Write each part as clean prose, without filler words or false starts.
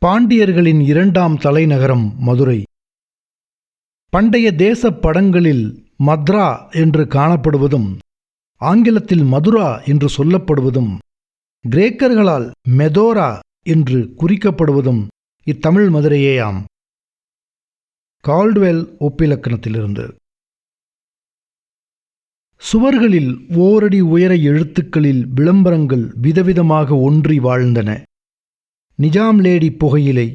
பாண்டியர்களின் இரண்டாம் தலைநகரம் மதுரை. பண்டைய தேசப் படங்களில் மத்ரா என்று காணப்படுவதும் ஆங்கிலத்தில் மதுரா என்று சொல்லப்படுவதும் கிரேக்கர்களால் மெதோரா என்று குறிக்கப்படுவதும் இத்தமிழ் மதுரையேயாம். கால்டுவெல் ஒப்பிலக்கணத்திலிருந்து. சுவர்களில் ஓரடி உயர எழுத்துக்களில் விளம்பரங்கள் விதவிதமாக ஒன்றி வாழ்ந்தன. நிஜாம் லேடி புகையிலை,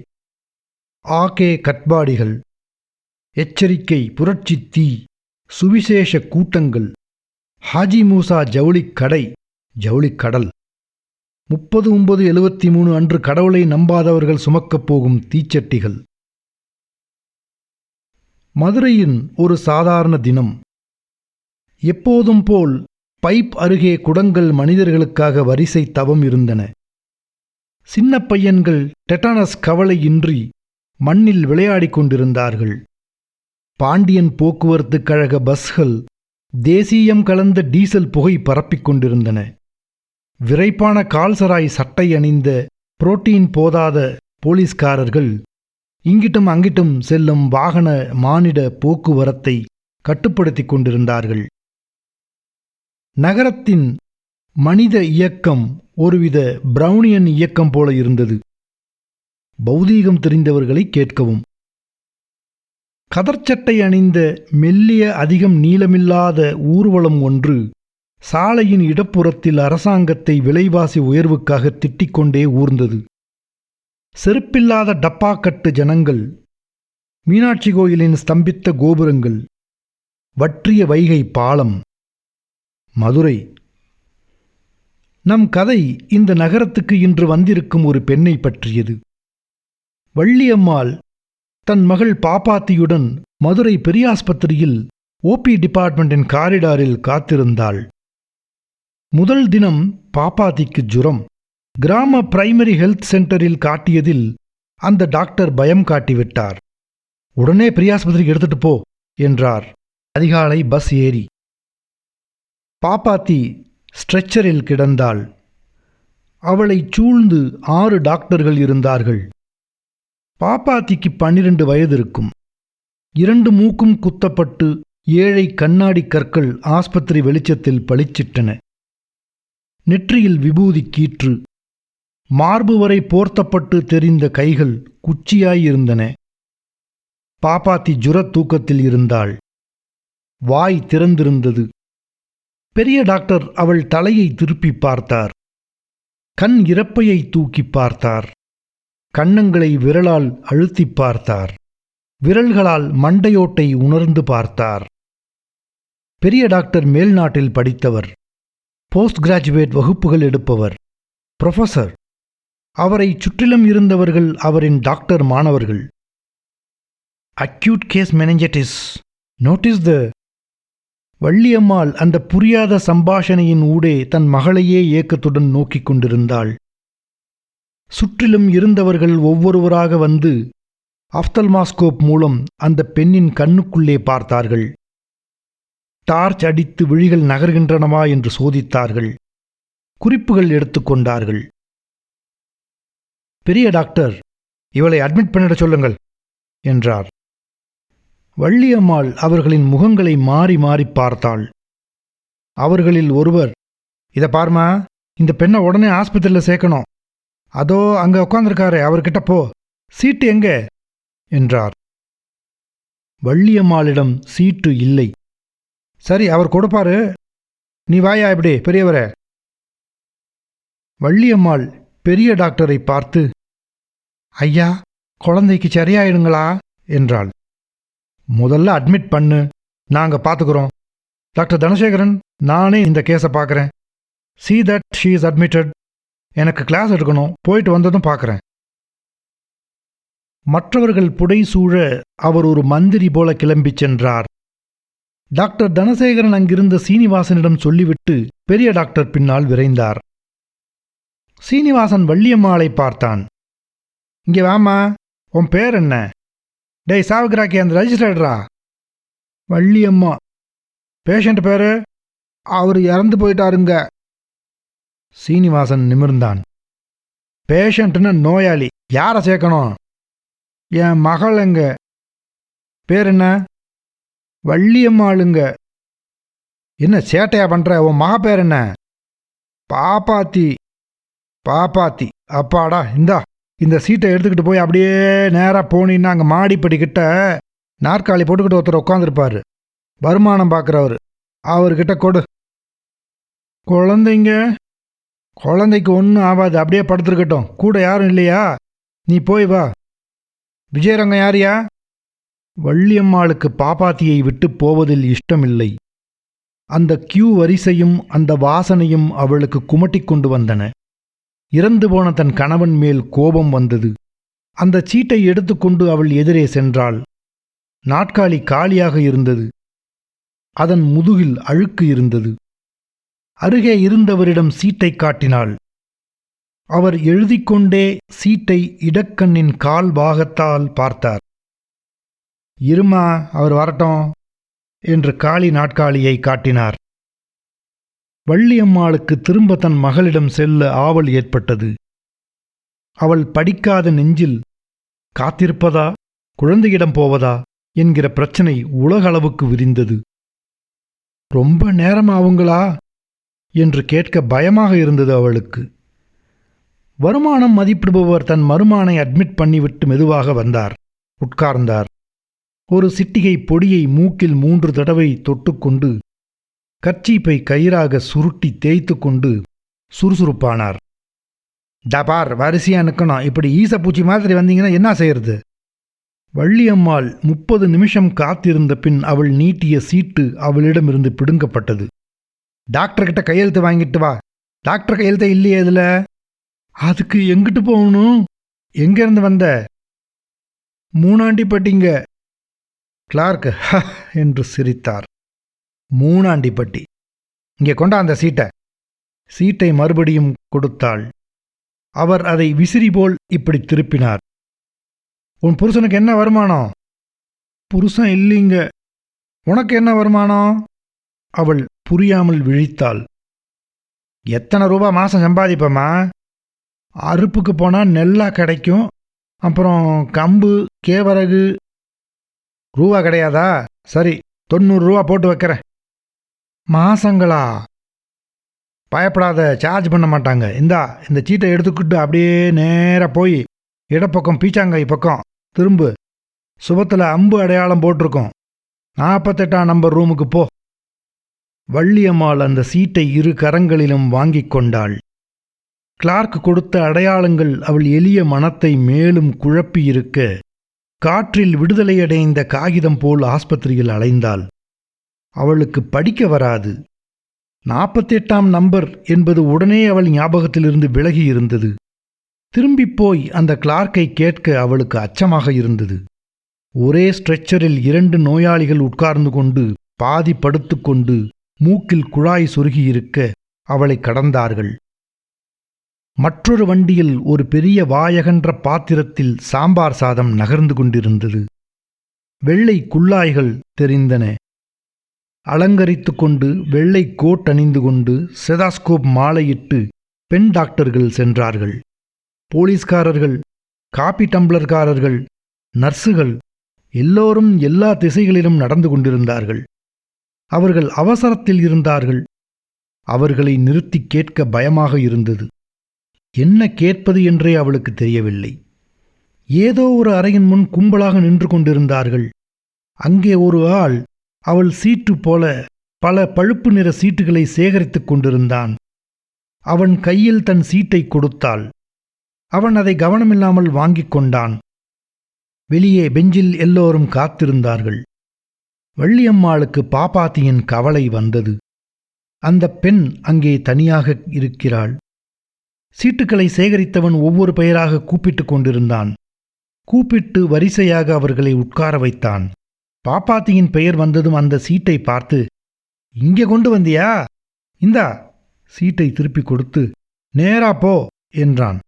ஆகே கட்பாடிகள், எச்சரிக்கை புரட்சி தீ, சுவிசேஷ கூட்டங்கள், ஹாஜி மூசா ஜவுளிக்கடை, ஜவுளிக்கடல், 30/9/73 அன்று கடவுளை நம்பாதவர்கள் சுமக்கப் போகும் தீச்சட்டிகள். மதுரையின் ஒரு சாதாரண தினம். எப்போதும் போல் பைப் அருகே குடங்கள் மனிதர்களுக்காக வரிசை தவம் இருந்தன. சின்ன பையன்கள் டெட்டானஸ் கவலையின்றி மண்ணில் விளையாடிக் கொண்டிருந்தார்கள். பாண்டியன் போக்குவரத்துக் கழக பஸ்கள் தேசியம் கலந்த டீசல் புகை பரப்பிக் கொண்டிருந்தன. விரைப்பான கால்சராய் சட்டை அணிந்த புரோட்டீன் போதாத போலீஸ்காரர்கள் இங்கிட்டும் அங்கிட்டும் செல்லும் வாகன மானிட போக்குவரத்தை கட்டுப்படுத்திக் கொண்டிருந்தார்கள். நகரத்தின் மனித இயக்கம் ஒருவித பிரவுனியன் இயக்கம் போல இருந்தது. பௌதீகம் தெரிந்தவர்களை கேட்கவும். கதர்ச்சட்டை அணிந்த மெல்லிய அதிகம் நீளமில்லாத ஊர்வலம் ஒன்று சாலையின் இடப்புறத்தில் அரசாங்கத்தை விலைவாசி உயர்வுக்காக திட்டிக்கொண்டே ஊர்ந்தது. செருப்பில்லாத டப்பாக்கட்டு ஜனங்கள், மீனாட்சி கோயிலின் ஸ்தம்பித்த கோபுரங்கள், வற்றிய வைகை பாலம். மதுரை. நம் கதை இந்த நகரத்துக்கு இன்று வந்திருக்கும் ஒரு பெண்ணை பற்றியது. வள்ளியம்மாள் தன் மகள் பாப்பாத்தியுடன் மதுரை பெரியாஸ்பத்திரியில் ஓபி டிபார்ட்மெண்டின் காரிடாரில் காத்திருந்தாள். முதல் தினம் பாப்பாத்திக்கு ஜுரம். கிராம பிரைமரி ஹெல்த் சென்டரில் காட்டியதில் அந்த டாக்டர் பயம் காட்டிவிட்டார். உடனே பெரியாஸ்பத்திரிக்கு எடுத்துட்டு போ என்றார். அதிகாலை பஸ் ஏறி பாப்பாத்தி ஸ்ட்ரெச்சரில் கிடந்தாள். அவளைச் சூழ்ந்து 6 டாக்டர்கள் இருந்தார்கள். பாப்பாத்திக்கு 12 வயது இருக்கும். 2 மூக்கும் குத்தப்பட்டு 7 கண்ணாடி கற்கள் ஆஸ்பத்திரி வெளிச்சத்தில் பளிச்சிட்டன. நெற்றியில் விபூதி கீற்று. மார்பு வரை போர்த்தப்பட்டு தெரிந்த கைகள் குச்சியாயிருந்தன. பாப்பாத்தி ஜுரத் தூக்கத்தில் இருந்தாள். வாய் திறந்திருந்தது. பெரிய டாக்டர் அவள் தலையை திருப்பி பார்த்தார். கண் இறப்பையை தூக்கி பார்த்தார். கன்னங்களை விரலால் அழுத்தி பார்த்தார். விரல்களால் மண்டையோட்டை உணர்ந்து பார்த்தார். பெரிய டாக்டர் மேல்நாட்டில் படித்தவர். போஸ்ட் கிராஜுவேட் வகுப்புகள் எடுப்பவர். புரொஃபசர். அவரை சுற்றிலும் இருந்தவர்கள் அவரின் டாக்டர் மாணவர்கள். Acute case meningitis. Notice T. Valliammal அந்த புரியாத சம்பாஷணையின் ஊடே தன் மகளையே ஏக்கத்துடன் நோக்கிக் கொண்டிருந்தாள். சுற்றிலும் இருந்தவர்கள் ஒவ்வொருவராக வந்து ஆப்தல்மாஸ்கோப் மூலம் அந்த பெண்ணின் கண்ணுக்குள்ளே பார்த்தார்கள். டார்ச் அடித்து விழிகள் நகர்கின்றனவா என்று சோதித்தார்கள். குறிப்புகள் எடுத்துக்கொண்டார்கள். பெரிய டாக்டர், இவளை அட்மிட் பண்ணிட சொல்லுங்கள் என்றார். வள்ளியம்மாள் அவர்களின் முகங்களை மாறி மாறி பார்த்தாள். அவர்களில் ஒருவர், இதை பார்மா, இந்த பெண்ணை உடனே ஆஸ்பத்திரியில் சேர்க்கணும். அதோ அங்கே உட்காந்துருக்காரு, அவர்கிட்ட போ. சீட்டு எங்கே என்றார். வள்ளியம்மாளிடம் சீட்டு இல்லை. சரி, அவர் கொடுப்பாரு, நீ வாயா இப்படி பெரியவரே. வள்ளியம்மாள் பெரிய டாக்டரை பார்த்து, ஐயா, குழந்தைக்கு சரியாயிடுங்களா என்றாள். முதல்ல அட்மிட் பண்ணு, நாங்க பார்த்துக்கிறோம். டாக்டர் தனசேகரன், நானே இந்த கேஸை பார்க்குறேன். see that she is admitted. எனக்கு கிளாஸ் எடுக்கணும், போயிட்டு வந்ததும் பார்க்குறேன். மற்றவர்கள் புடைசூழ அவர் ஒரு மந்திரி போல கிளம்பிச் சென்றார். டாக்டர் தனசேகரன் அங்கிருந்த சீனிவாசனிடம் சொல்லிவிட்டு பெரிய டாக்டர் பின்னால் விரைந்தார். சீனிவாசன் வள்ளியம்மாளை பார்த்தான். இங்கே வாமா, உன் பேர் என்ன? டேய் சாவுகிராக்கி, அந்த ரெஜிஸ்டர்டா. வள்ளியம்மா. பேஷண்ட் பேரு? அவர் இறந்து போயிட்டாருங்க. சீனிவாசன் நிமிர்ந்தான். பேஷண்ட்னு நோயாளி, யாரை சேர்க்கணும்? என் மகள் எங்க? பேர் என்ன? வள்ளியம்மாளுங்க. என்ன சேட்டையா பண்ற? உன் மக பேர் என்ன? பாப்பாத்தி. பாப்பாத்தி. அப்பாடா, இந்த சீட்டை எடுத்துக்கிட்டு போய் அப்படியே நேராக போனீங்கன்னா அங்கே மாடிப்படிக்கிட்ட நாற்காலி போட்டுக்கிட்டு ஒருத்தர் உட்காந்துருப்பாரு, வருமானம் பார்க்குறவர். அவர்கிட்ட கொடு. குழந்தைக்கு ஒன்றும் ஆகாது, அப்படியே படுத்துருக்கட்டும். கூட யாரும் இல்லையா? நீ போய் வா. விஜயரங்கம் யாரியா? வள்ளியம்மாளுக்கு பாப்பாத்தியை விட்டு போவதில் இஷ்டமில்லை. அந்த கியூ வரிசையும் அந்த வாசனையும் அவளுக்கு குமட்டிக் கொண்டு வந்தன. இறந்து போன தன் கணவன் மேல் கோபம் வந்தது. அந்த சீட்டை எடுத்துக்கொண்டு அவள் எதிரே சென்றாள். நாற்காலி காலியாக இருந்தது. அதன் முதுகில் அழுக்கு இருந்தது. அருகே இருந்தவரிடம் சீட்டை காட்டினாள். அவர் எழுதிக்கொண்டே சீட்டை இடக்கண்ணின் கால் பாகத்தால் பார்த்தார். இருமா, அவர் வரட்டும் என்று காலி நாட்காலியை காட்டினார். வள்ளியம்மாளுக்கு திரும்ப தன் மகளிடம் செல்ல ஆவல் ஏற்பட்டது. அவள் படிக்காத நெஞ்சில் காத்திருப்பதா, குழந்தையிடம் போவதா என்கிற பிரச்சனை உலகளவுக்கு விரிந்தது. ரொம்ப நேரமாவுங்களா என்று கேட்க பயமாக இருந்தது அவளுக்கு. வருமானம் மதிப்பிடுபவர் தன் மருமானை அட்மிட் பண்ணிவிட்டு மெதுவாக வந்தார். உட்கார்ந்தார். ஒரு சிட்டிகை பொடியை மூக்கில் 3 தடவை தொட்டுக்கொண்டு கர்ச்சீப்பை கயிறாக சுருட்டி தேய்த்து கொண்டு சுறுசுறுப்பானார். டபார், வரிசையா நிற்கணும். இப்படி ஈசப்பூச்சி மாதிரி வந்தீங்கன்னா என்ன செய்யறது? வள்ளியம்மாள் 30 நிமிஷம் காத்திருந்த பின் அவள் நீட்டிய சீட்டு அவளிடமிருந்து பிடுங்கப்பட்டது. டாக்டர்கிட்ட கையெழுத்து வாங்கிட்டு வா. டாக்டர் கையெழுத்த இல்லையே இதுல. அதுக்கு எங்கிட்டு போகணும்? எங்கேருந்து வந்த? மூணாண்டிப்பட்டிங்க. கிளார்க் என்று சிரித்தார். மூணாண்டிப்பட்டி. இங்கே கொண்டா அந்த சீட்டை. சீட்டை மறுபடியும் கொடுத்தாள். அவர் அதை விசிறி போல் இப்படி திருப்பினார். உன் புருஷனுக்கு என்ன வருமானம்? புருஷன் இல்லைங்க. உனக்கு என்ன வருமானம்? அவள் புரியாமல் விழித்தாள். எத்தனை ரூபா மாசம் சம்பாதிப்பம்மா? அறுப்புக்கு போனால் நெல்லா கிடைக்கும், அப்புறம் கம்பு, கேவரகு. ரூபா கிடையாதா? சரி, 90 ரூபா போட்டு வைக்கிறேன். மாசங்களா? பயப்படாத, சார்ஜ் பண்ண மாட்டாங்க. இந்த சீட்டை எடுத்துக்கிட்டு அப்படியே நேராக போய் இடப்பக்கம் பீச்சாங்காய் பக்கம் திரும்பு. சுபத்தில் அம்பு அடையாளம் போட்டிருக்கோம். 48ஆம் நம்பர் ரூமுக்கு போ. வள்ளியம்மாள் அந்த சீட்டை 2 கரங்களிலும் வாங்கிக் கொண்டாள். கிளார்க் கொடுத்த அடையாளங்கள் அவள் எளிய மனத்தை மேலும் குழப்பியிருக்க, காற்றில் விடுதலையடைந்த காகிதம் போல் ஆஸ்பத்திரியில் அலைந்தாள். அவளுக்கு படிக்க வராது. 48ஆம் நம்பர் என்பது உடனே அவள் ஞாபகத்திலிருந்து விலகி இருந்தது. திரும்பிப்போய் அந்த கிளார்க்கை கேட்க அவளுக்கு அச்சமாக இருந்தது. ஒரே ஸ்ட்ரெச்சரில் 2 நோயாளிகள் உட்கார்ந்து கொண்டு பாதி படுத்துக்கொண்டு மூக்கில் குழாய் சொருகியிருக்க அவளை கடந்தார்கள். மற்றொரு வண்டியில் ஒரு பெரிய வாயகன்ற பாத்திரத்தில் சாம்பார் சாதம் நகர்ந்து கொண்டிருந்தது. வெள்ளை குள்ளாய்கள் தெரிந்தன. அலங்கரித்து கொண்டு வெள்ளை கோட் அணிந்து கொண்டு செதாஸ்கோப் மாலையிட்டு பெண் டாக்டர்கள் சென்றார்கள். போலீஸ்காரர்கள், காபி டம்ளர்காரர்கள், நர்சுகள் எல்லோரும் எல்லா திசைகளிலும் நடந்து கொண்டிருந்தார்கள். அவர்கள் அவசரத்தில் இருந்தார்கள். அவர்களை நிறுத்தி கேட்க பயமாக இருந்தது. என்ன கேட்பது என்றே அவளுக்கு தெரியவில்லை. ஏதோ ஒரு அறையின் முன் கும்பலாக நின்று கொண்டிருந்தார்கள். அங்கே ஒரு ஆள் அவள் சீட்டு போல பல பழுப்பு நிற சீட்டுகளை சேகரித்துக் கொண்டிருந்தான். அவன் கையில் தன் சீட்டை கொடுத்தாள். அவன் அதை கவனமில்லாமல் வாங்கிக் கொண்டான். வெளியே பெஞ்சில் எல்லோரும் காத்திருந்தார்கள். வள்ளியம்மாளுக்கு பாப்பாத்தியின் கவலை வந்தது. அந்த பெண் அங்கே தனியாக இருக்கிறாள். சீட்டுக்களை சேகரித்தவன் ஒவ்வொரு பெயராக கூப்பிட்டுக் கொண்டிருந்தான். கூப்பிட்டு வரிசையாக அவர்களை உட்கார வைத்தான். பாப்பாத்தியின் பெயர் வந்ததும் அந்த சீட்டை பார்த்து, இங்கே கொண்டு வந்தியா? இந்தா. சீட்டை திருப்பி கொடுத்து, நேரா போ என்றான்.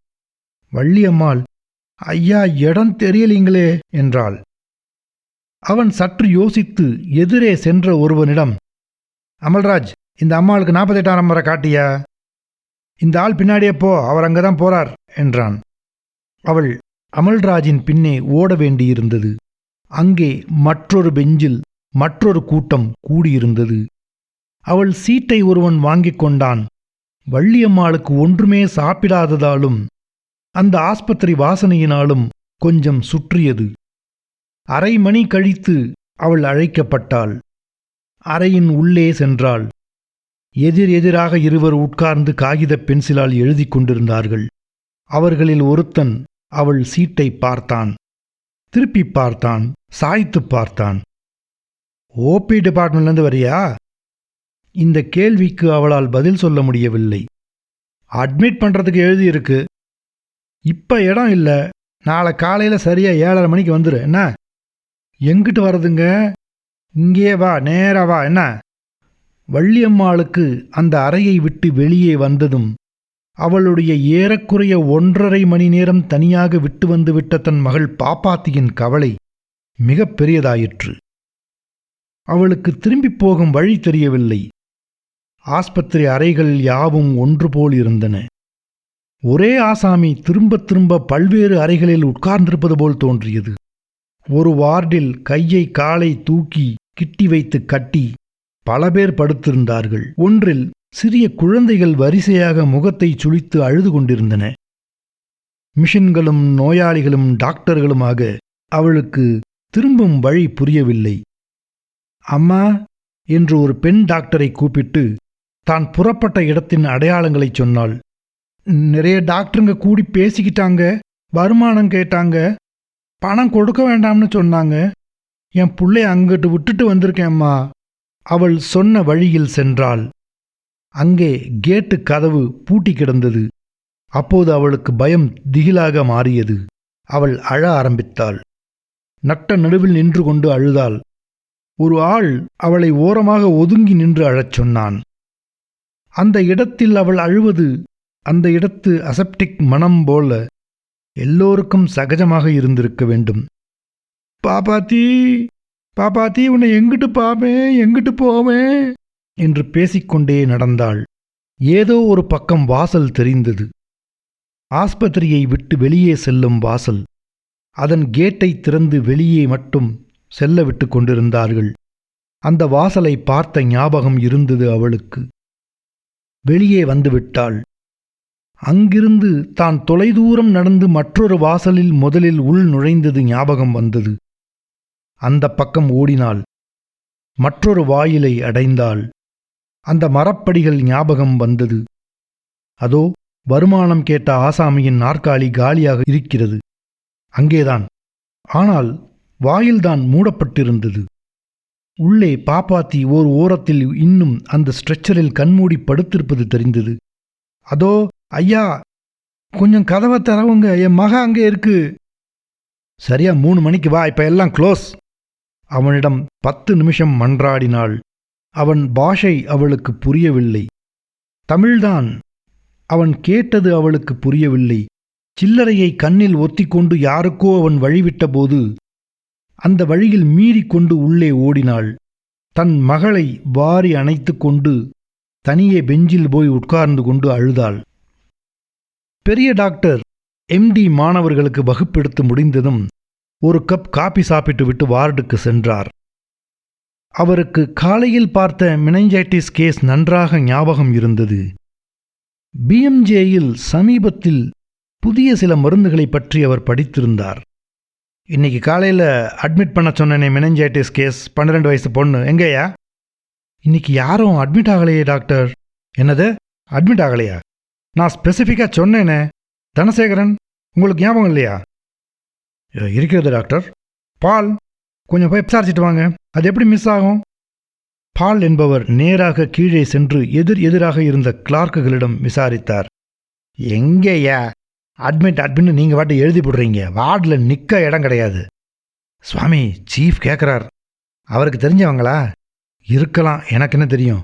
வள்ளியம்மாள், ஐயா, இடம் தெரியலீங்களே என்றாள். அவன் சற்று யோசித்து எதிரே சென்ற ஒருவனிடம், அமல்ராஜ், இந்த அம்மாளுக்கு 48ஆம் நம்பரை காட்டியா? இந்த ஆள் பின்னாடியே போ, அவர் அங்கதான் போறார் என்றான். அவள் அமல்ராஜின் பின்னே ஓட வேண்டியிருந்தது. அங்கே மற்றொரு பெஞ்சில் மற்றொரு கூட்டம் கூடியிருந்தது. அவள் சீட்டை ஒருவன் வாங்கிக் கொண்டான். வள்ளியம்மாளுக்கு ஒன்றுமே சாப்பிடாததாலும் அந்த ஆஸ்பத்திரி வாசனையினாலும் கொஞ்சம் சுற்றியது. அரை மணி கழித்து அவள் அழைக்கப்பட்டாள். அறையின் உள்ளே சென்றாள். எதிரெதிராக இருவர் உட்கார்ந்து காகித பென்சிலால் எழுதி கொண்டிருந்தார்கள். அவர்களில் ஒருத்தன் அவள் சீட்டை பார்த்தான், திருப்பி பார்த்தான், சாய்த்து பார்த்தான். ஓபி டிபார்ட்மெண்ட்லேருந்து வரியா? இந்த கேள்விக்கு அவளால் பதில் சொல்ல முடியவில்லை. அட்மிட் பண்ணுறதுக்கு எழுதியிருக்கு. இப்போ இடம் இல்லை, நாளை காலையில் சரியாக 7:30 மணிக்கு வந்துரு. என்ன? எங்கிட்டு வர்றதுங்க? இங்கே வா, நேரா வா. என்ன? வள்ளியம்மாளுக்கு அந்த அறையை விட்டு வெளியே வந்ததும் அவளுடைய ஏறக்குறைய 1.5 மணி நேரம் தனியாக விட்டு வந்து விட்ட தன் மகள் பாப்பாத்தியின் கவலை மிக பெரியதாயிற்று. அவளுக்கு திரும்பிப் போகும் வழி தெரியவில்லை. ஆஸ்பத்திரி அறைகள் யாவும் ஒன்று போல் இருந்தன. ஒரே ஆசாமி திரும்ப திரும்ப பல்வேறு அறைகளில் உட்கார்ந்திருப்பது போல் தோன்றியது. ஒரு வார்டில் கையை காலை தூக்கி கிட்டி வைத்து கட்டி பல பேர் படுத்திருந்தார்கள். ஒன்றில் சிறிய குழந்தைகள் வரிசையாக முகத்தை சுளித்து அழுது கொண்டிருந்தன. மிஷின்களும் நோயாளிகளும் டாக்டர்களுமாக அவளுக்கு திரும்பும் வழி புரியவில்லை. அம்மா என்று ஒரு பெண் டாக்டரை கூப்பிட்டு தான் புறப்பட்ட இடத்தின் அடையாளங்களை சொன்னாள். நிறைய டாக்டருங்க கூடி பேசிக்கிட்டாங்க, வருமானம் கேட்டாங்க, பணம் கொடுக்க வேண்டாம்னு சொன்னாங்க. என் புள்ளைய அங்கிட்டு விட்டுட்டு வந்திருக்கேம்மா. அவள் சொன்ன வழியில் சென்றாள். அங்கே கேட்டு கதவு பூட்டி கிடந்தது. அப்போது அவளுக்கு பயம் திகிலாக மாறியது. அவள் அழ ஆரம்பித்தாள். நட்ட நடுவில் நின்று கொண்டு அழுதாள். ஒரு ஆள் அவளை ஓரமாக ஒதுங்கி நின்று அழச் சொன்னான். அந்த இடத்தில் அவள் அழுவது அந்த இடத்து அசெப்டிக் மனம் போல எல்லோருக்கும் சகஜமாக இருந்திருக்க வேண்டும். பாப்பாத்தி, பாப்பாத்தி, உன்னை எங்கிட்டு பாப்பேன், எங்கிட்டு போவேன் என்று பேசிக்கொண்டே நடந்தாள். ஏதோ ஒரு பக்கம் வாசல் தெரிந்தது. ஆஸ்பத்திரியை விட்டு வெளியே செல்லும் வாசல். அதன் கேட்டை திறந்து வெளியே மட்டும் செல்ல விட்டு கொண்டிருந்தார்கள். அந்த வாசலை பார்த்த ஞாபகம் இருந்தது அவளுக்கு. வெளியே வந்துவிட்டாள். அங்கிருந்து தான் தொலைதூரம் நடந்து மற்றொரு வாசலில் முதலில் உள் நுழைந்தது ஞாபகம் வந்தது. அந்த பக்கம் ஓடினாள். மற்றொரு வாயிலை அடைந்தாள். அந்த மரப்படிகள் ஞாபகம் வந்தது. அதோ வருமானம் கேட்ட ஆசாமியின் நாற்காலி காலியாக இருக்கிறது. அங்கேதான். ஆனால் வாயில்தான் மூடப்பட்டிருந்தது. உள்ளே பாப்பாத்தி ஓர் ஓரத்தில் இன்னும் அந்த ஸ்ட்ரெச்சரில் கண்மூடி படுத்திருப்பது தெரிந்தது. அதோ ஐயா, கொஞ்சம் கதவை தரவுங்க, என் மக அங்கே இருக்கு. சரியா 3 மணிக்கு வா, இப்ப எல்லாம் க்ளோஸ். அவனிடம் 10 நிமிஷம் மன்றாடினாள். அவன் பாஷை அவளுக்கு புரியவில்லை. தமிழ்தான். அவன் கேட்டது அவளுக்கு புரியவில்லை. சில்லறையை கண்ணில் ஒத்திக்கொண்டு யாருக்கோ அவன் வழிவிட்ட போது அந்த வழியில் மீறிக்கொண்டு உள்ளே ஓடினாள். தன் மகளை வாரி அணைத்து கொண்டு தனியே பெஞ்சில் போய் உட்கார்ந்து கொண்டு அழுதாள். பெரிய டாக்டர் எம்டி மாணவர்களுக்கு வகுப்பெடுத்து முடிந்ததும் ஒரு கப் காபி சாப்பிட்டு விட்டு வார்டுக்கு சென்றார். அவருக்கு காலையில் பார்த்த மெனிஞ்சைட்டிஸ் கேஸ் நன்றாக ஞாபகம் இருந்தது. பிஎம்ஜேயில் சமீபத்தில் புதிய சில மருந்துகளை பற்றி அவர் படித்திருந்தார். இன்னைக்கு காலையில் அட்மிட் பண்ண சொன்னேனே, மெனிஞ்சைட்டிஸ் கேஸ், 12 வயசு பொண்ணு, எங்கேயா? இன்னைக்கு யாரும் அட்மிட் ஆகலையே டாக்டர். என்னது, அட்மிட் ஆகலையா? நான் ஸ்பெசிஃபிக்காக சொன்னேனே. தனசேகரன், உங்களுக்கு ஞாபகம் இல்லையா? இருக்கிறது டாக்டர். பால், கொஞ்சம் போய் விசாரிச்சுட்டு வாங்க. அது எப்படி மிஸ் ஆகும்? பால் என்பவர் நேராக கீழே சென்று எதிராக இருந்த கிளார்க்குகளிடம் விசாரித்தார். எங்கேயா அட்மிட்னு நீங்கள் வாட்டி எழுதி போடுறீங்க, வார்டில் நிற்க இடம் கிடையாது. சுவாமி, சீஃப் கேட்குறார். அவருக்கு தெரிஞ்சவங்களா? இருக்கலாம், எனக்கு என்ன தெரியும்.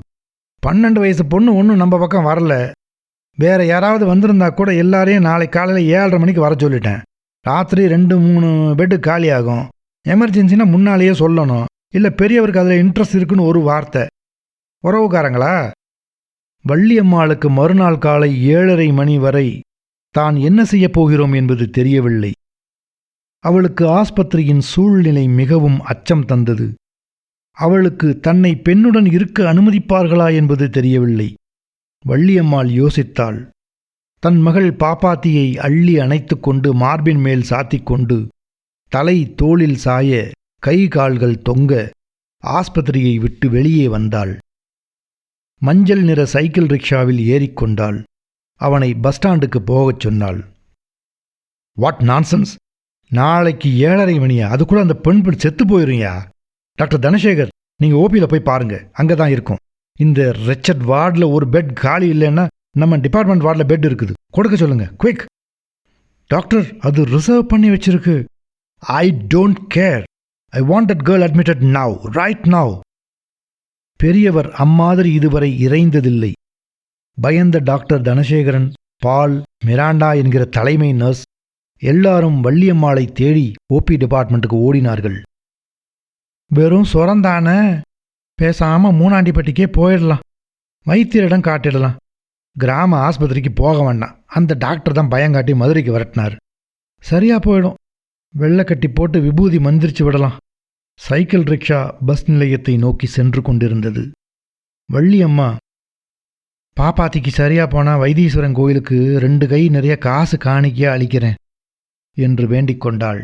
12 வயசு பொண்ணு ஒன்றும் நம்ம பக்கம் வரல. வேற யாராவது வந்திருந்தா கூட எல்லாரையும் நாளை காலையில் 7:30 மணிக்கு வர சொல்லிட்டேன். ராத்திரி 2-3 பெட்டு காலியாகும். எமர்ஜென்சினா முன்னாலேயே சொல்லணும். இல்லை பெரியவருக்கு அதில் இன்ட்ரெஸ்ட் இருக்குன்னு ஒரு வார்த்தை. உறவுக்காரங்களா? வள்ளியம்மாளுக்கு மறுநாள் காலை 7:30 மணி வரை தான் என்ன செய்யப் போகிறோம் என்பது தெரியவில்லை. அவளுக்கு ஆஸ்பத்திரியின் சூழ்நிலை மிகவும் அச்சம் தந்தது. அவளுக்கு தன்னை பெண்ணுடன் இருக்க அனுமதிப்பார்களா என்பது தெரியவில்லை. வள்ளியம்மாள் யோசித்தாள். தன் மகள் பாப்பாத்தியை அள்ளி அணைத்துக் கொண்டு மார்பின் மேல் சாத்திக்கொண்டு தலை தோளில் சாய கை கால்கள் தொங்க ஆஸ்பத்திரியை விட்டு வெளியே வந்தாள். மஞ்சள் நிற சைக்கிள் ரிக்ஷாவில் ஏறிக்கொண்டாள். அவனை பஸ் ஸ்டாண்டுக்கு போகச் சொன்னாள். What nonsense! நாளைக்கு 7:30 மணியா? அதுக்குள்ள அந்த பெண் செத்து போயிருங்கயா. டாக்டர் தனசேகர், நீங்க ஓபியில் போய் பாருங்க, அங்கதான் இருக்கும். இந்த ரெச்சட் வார்டில் ஒரு பெட் காலி இல்லைன்னா நம்ம டிபார்ட்மெண்ட் வார்டில் பெட் இருக்குது, கொடுக்க சொல்லுங்க, குவிக். டாக்டர், அது ரிசர்வ் பண்ணி வச்சிருக்கு. I don't care. I want that girl admitted now, right now. பெரியவர் அம்மாதிரி இதுவரை இறைந்ததில்லை. பயந்த டாக்டர் தனசேகரன், பால், மிராண்டா என்கிற தலைமை நர்ஸ் எல்லாரும் வள்ளியம்மாளை தேடி ஓபி டிபார்ட்மெண்ட்டுக்கு ஓடினார்கள். வெறும் சொரந்தான, பேசாம மூணாண்டிப்பட்டிக்கே போயிடலாம், வைத்தியரிடம் காட்டிடலாம், கிராம ஆஸ்பத்திரிக்கு போக வேண்டாம். அந்த டாக்டர் தான் பயங்காட்டி மதுரைக்கு விரட்டினார். சரியா போயிடும், வெள்ளை கட்டி போட்டு விபூதி மந்திரிச்சு விடலாம். சைக்கிள் ரிக்ஷா பஸ் நிலையத்தை நோக்கி சென்று கொண்டிருந்தது. வள்ளியம்மா, பாப்பாத்திக்கு சரியா போனா வைத்தீஸ்வரன் கோயிலுக்கு 2 கை நிறைய காசு காணிக்கையா அளிக்கிறேன் என்று வேண்டிக் கொண்டாள்.